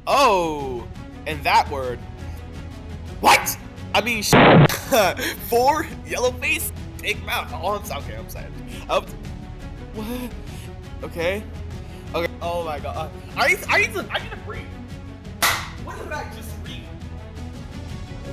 Oh, and that word. What? I mean, 4 yellow face, big mouth. Oh, okay, I'm sorry. What? Okay. Okay. Oh my god. I need to breathe. What did I just read?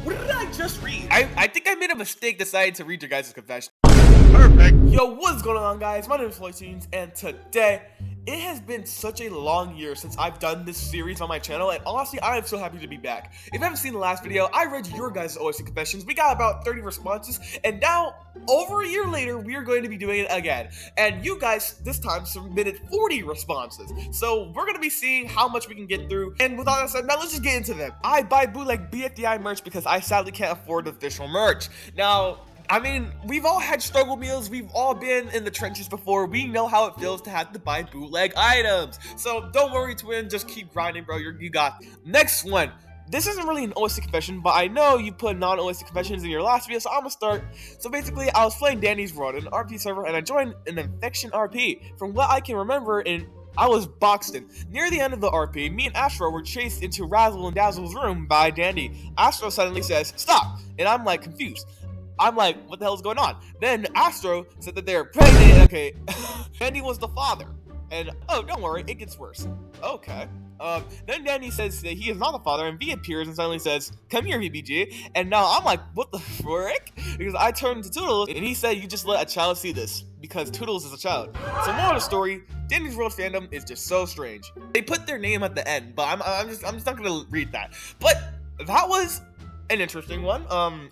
What did I just read? I think I made a mistake deciding to read your guys' confession. Perfect. Yo, what's going on, guys? My name is Miscellaneous, and today, it has been such a long year since I've done this series on my channel, and honestly, I am so happy to be back. If you haven't seen the last video, I read your guys' OSC confessions. We got about 30 responses, and now, over a year later, we are going to be doing it again. And you guys, this time, submitted 40 responses. So, we're going to be seeing how much we can get through, and with all that said, now let's just get into them. I buy bootleg bfdi merch because I sadly can't afford official merch. Now, I mean, we've all had struggle meals, we've all been in the trenches before, we know how it feels to have to buy bootleg items. So don't worry, twin, just keep grinding, bro, you got. Next one. This isn't really an OSC confession, but I know you put non-OSC confessions in your last video, so I'm gonna start. So basically, I was playing Danny's World, an RP server, and I joined an infection RP. From what I can remember, I was boxed in. Near the end of the RP, me and Astro were chased into Razzle and Dazzle's room by Danny. Astro suddenly says, "Stop!" And I'm like confused. I'm like, what the hell is going on? Then Astro said that they're pregnant. Okay, Danny was the father. And, oh, don't worry, it gets worse. Okay. Then Danny says that he is not the father, and V appears and suddenly says, "Come here, VBG." And now I'm like, what the frick? Because I turned to Toodles, and he said, "You just let a child see this, because Toodles is a child." So more of the story, Danny's World fandom is just so strange. They put their name at the end, but I'm just not gonna read that. But that was an interesting one.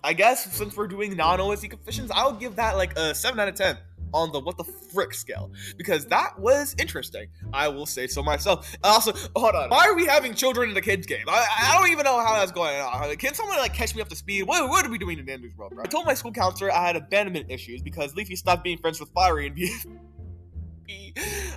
I guess since we're doing non-OSC confessions, I'll give that like a 7 out of 10 on the what the frick scale, because that was interesting. I will say so myself. Also, hold on, why are we having children in the kids game? I don't even know how that's going on. Can someone like catch me up to speed? What are we doing in Danny's World, bro? I told my school counselor I had abandonment issues because Leafy stopped being friends with Fiery and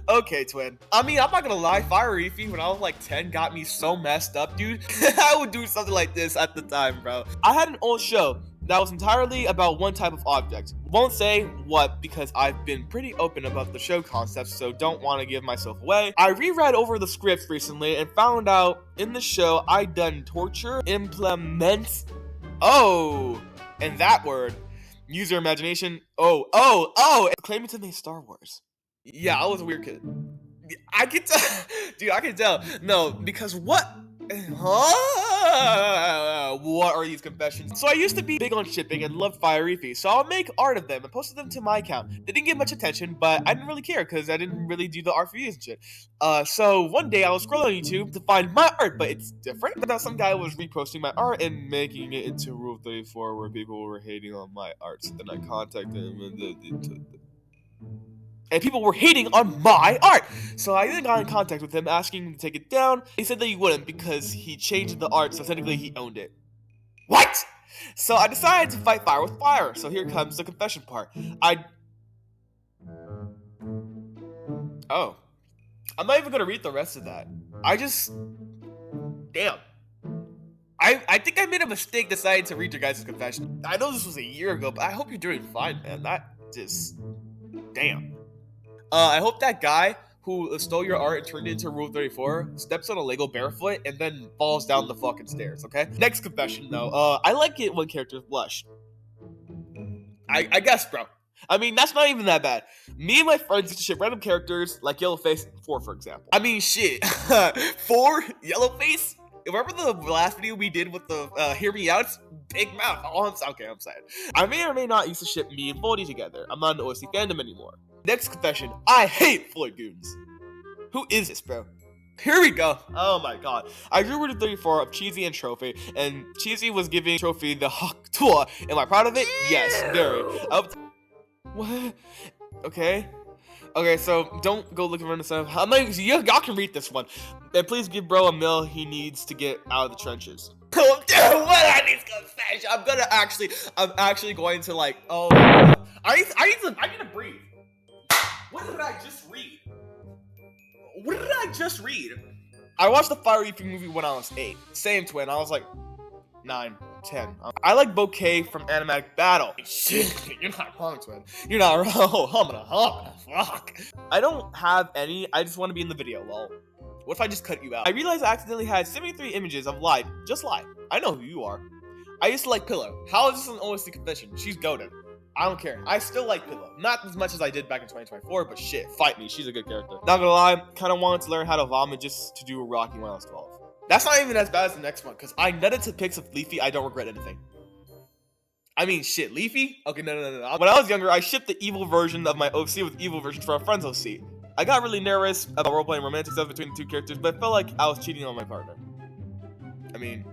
Okay, twin. I mean, I'm not gonna lie, Fiery Leafy when I was like 10 got me so messed up, dude. I would do something like this at the time, bro. I had an old show that was entirely about one type of object. Won't say what because I've been pretty open about the show concepts, so don't want to give myself away. I reread over the script recently and found out in the show I done torture, implements, oh, and that word, use your imagination, claiming to make Star Wars. Yeah, I was a weird kid. I can tell, dude, I can tell. No, because what? What are these confessions? So I used to be big on shipping and loved Fire Reefy, so I'll make art of them and posted them to my account. They didn't get much attention, but I didn't really care because I didn't really do the art reviews and shit. So one day I was scrolling on YouTube to find my art, but it's different. But now some guy was reposting my art and making it into Rule 34 where people were hating on my art. So then I contacted him and people were hating on my art. So I then got in contact with him asking him to take it down. He said that he wouldn't because he changed the art, so technically he owned it. What? So I decided to fight fire with fire. So here comes the confession part. I'm not even gonna read the rest of that. Damn. I think I made a mistake deciding to read your guys' confession. I know this was a year ago, but I hope you're doing fine, man. Damn. I hope that guy who stole your art and turned it into Rule 34 steps on a Lego barefoot and then falls down the fucking stairs, okay? Next confession, though. I like it when characters blush. I guess, bro. I mean, that's not even that bad. Me and my friends used to ship random characters like Yellowface 4, for example. I mean, shit. 4 Yellowface? Remember the last video we did with the Hear Me Out? Big mouth. Oh, okay, I'm sad. I may or may not used to ship me and Foldy together. I'm not an OSC fandom anymore. Next confession. I hate Floyd Goons. Who is this, bro? Here we go. Oh my god. I drew Rule 34 of Cheesy and Trophy, and Cheesy was giving Trophy the Hawk tour. Am I proud of it? Yes, very. What? Okay. Okay, so don't go looking around the stuff. Y'all can read this one. And please give bro a meal he needs to get out of the trenches. Dude, what are these confessions? I'm actually going to like, oh my god. I need to breathe. What did I just read? What did I just read? I watched the Fire Reefy movie when I was 8. Same twin, I was like 9, 10. I like Bouquet from Animatic Battle. Shit, you're not wrong, twin. You're not wrong. Fuck. I don't have any. I just want to be in the video, lol. What if I just cut you out? I realized I accidentally had 73 images of Lied. Just Lied. I know who you are. I used to like Pillow. How is this an OSC confession? She's goated. I don't care. I still like Pillow. Not as much as I did back in 2024, but shit, fight me. She's a good character. Not gonna lie, kind of wanted to learn how to vomit just to do a Rocky when I was 12. That's not even as bad as the next one, because I nutted to pics of Leafy. I don't regret anything. I mean, shit, Leafy? Okay, no. When I was younger, I shipped the evil version of my OC with evil versions for a friend's OC. I got really nervous about roleplaying romantic stuff between the two characters, but I felt like I was cheating on my partner. I mean,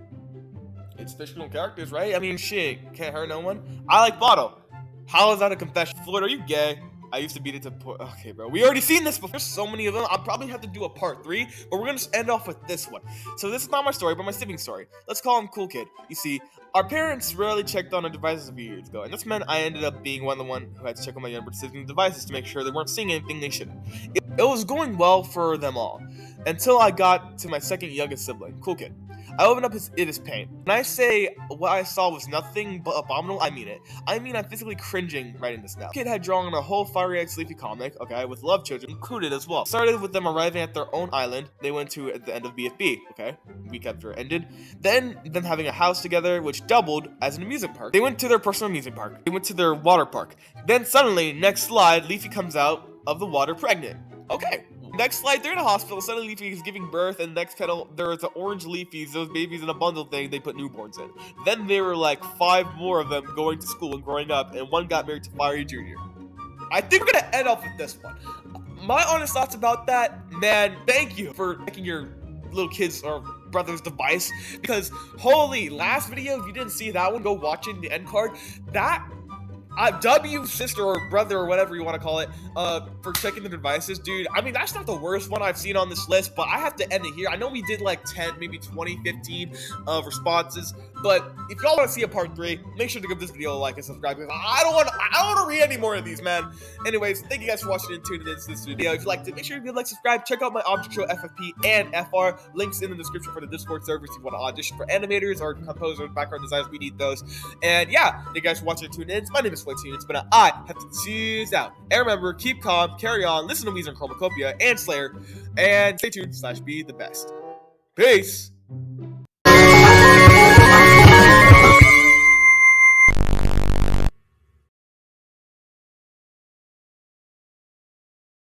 it's fictional characters, right? I mean, shit, can't hurt no one. I like Bottle. How is that a confession? Floyd, are you gay? I used to beat it to okay, bro. We already seen this before. There's so many of them. I'll probably have to do a part 3, but we're gonna just end off with this one. So this is not my story, but my sibling story. Let's call him Cool Kid. You see, our parents rarely checked on our devices a few years ago, and this meant I ended up being the one who had to check on my younger siblings' devices to make sure they weren't seeing anything they shouldn't. It was going well for them all, until I got to my second youngest sibling, Cool Kid. I opened up his pain. When I say what I saw was nothing but abominable, I mean it. I mean I'm physically cringing writing this now. Kid had drawn a whole Fiery Eyed Sleepy comic, okay, with love children included as well. Started with them arriving at their own island. They went to at the end of BFB, okay, week after it ended. Then them having a house together, which doubled as an amusement park. They went to their personal amusement park. They went to their water park. Then suddenly, next slide, Leafy comes out of the water pregnant. Okay. Next slide, they're in a hospital. Suddenly, Leafy is giving birth, and next panel, there's the orange Leafies, those babies in a bundle thing they put newborns in. Then there were like 5 more of them going to school and growing up, and one got married to Fiery Jr. I think we're gonna end off with this one. My honest thoughts about that, man, thank you for checking your little kids or brother's device, because holy, last video, if you didn't see that one, go watch it in the end card. That W sister or brother or whatever you want to call it, for checking the devices, dude. I mean, that's not the worst one I've seen on this list, but I have to end it here. I know we did like 10, maybe 20, 15 responses, but if y'all want to see a part 3, make sure to give this video a like and subscribe, because I don't want to read any more of these, man. Anyways, thank you guys for watching and tuning into this video. If you liked it, make sure to like, subscribe, check out my Object Show FFP and FR links in the description for the Discord servers if you want to audition for animators or composers, background designers. We need those. And yeah, thank you guys for watching and tuning in. My name is It's been I have to choose out. And remember, keep calm, carry on, listen to Weezer and Chromacopia and Slayer, and stay tuned /be the best. Peace!